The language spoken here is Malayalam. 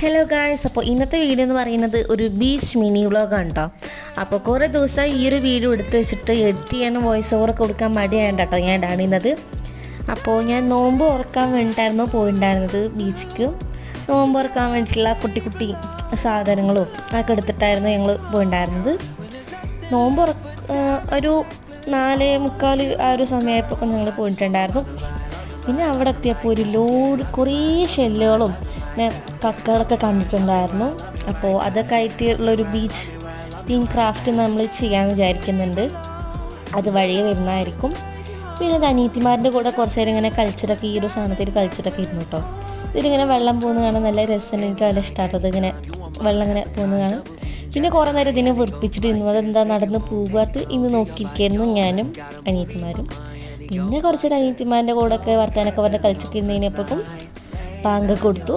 ഹലോ ഗായ്സ്, അപ്പോൾ ഇന്നത്തെ വീഡിയോ എന്ന് പറയുന്നത് ഒരു ബീച്ച് മിനി വ്ളോഗാണ് കേട്ടോ. അപ്പോൾ കുറേ ദിവസം ഈ ഒരു വീഡിയോ എടുത്ത് വെച്ചിട്ട് എഡിറ്റ് ചെയ്യാനും വോയിസ് ഓവറൊക്കെ കൊടുക്കാൻ മടിയായതുകൊണ്ട് കേട്ടോ ഞാൻ ഇടാണിന്നത്. അപ്പോൾ ഞാൻ നോമ്പ് തുറക്കാൻ വേണ്ടിയിട്ടായിരുന്നു പോയിട്ടുണ്ടായിരുന്നത് ബീച്ചിക്ക്. നോമ്പ് തുറക്കാൻ വേണ്ടിയിട്ടുള്ള കുട്ടി കുട്ടി സാധനങ്ങളും ഒക്കെ എടുത്തിട്ടായിരുന്നു ഞങ്ങൾ പോയിട്ടുണ്ടായിരുന്നത്. നോമ്പ് ഒരു 4:45 ആ ഒരു സമയമായപ്പോൾ ഞങ്ങൾ പോയിട്ടുണ്ടായിരുന്നു. പിന്നെ അവിടെ എത്തിയപ്പോൾ ഒരു ലോഡ് കുറേ ഷെല്ലുകളും പിന്നെ കക്കകളൊക്കെ കണ്ടിട്ടുണ്ടായിരുന്നു. അപ്പോൾ അതൊക്കെ ആയിട്ടുള്ളൊരു ബീച്ച് തീം ക്രാഫ്റ്റ് നമ്മൾ ചെയ്യാൻ വിചാരിക്കുന്നുണ്ട്. അത് വഴിയെ വരുന്നതായിരിക്കും. പിന്നെ അനിയത്തിമാരുടെ കൂടെ കുറച്ച് നേരം ഇങ്ങനെ കളിച്ചിട്ടൊക്കെ ഈ ഒരു സാധനത്തിൽ കളിച്ചിട്ടൊക്കെ ഇരുന്നു കേട്ടോ. ഇതിലിങ്ങനെ വെള്ളം പോകുന്ന കാണാൻ നല്ല രസം, എനിക്ക് നല്ല ഇഷ്ടമായിട്ടത് ഇങ്ങനെ വെള്ളം ഇങ്ങനെ പോകുന്ന കാണാൻ. പിന്നെ കുറേ നേരം ഇതിനെ വെറുപ്പിച്ചിട്ടിരുന്നു. അതെന്താ നടന്ന് പോകാത്ത ഇന്ന് നോക്കിയിരിക്കായിരുന്നു ഞാനും അനിയത്തിമാരും. പിന്നെ കുറച്ച് അനിയത്തിമാരുടെ കൂടെ ഒക്കെ വർത്താനൊക്കെ പറഞ്ഞ് കളിച്ചൊക്കെ ഇരുന്ന് കഴിഞ്ഞപ്പോഴേക്കും ബാങ്ക് കൊടുത്തു.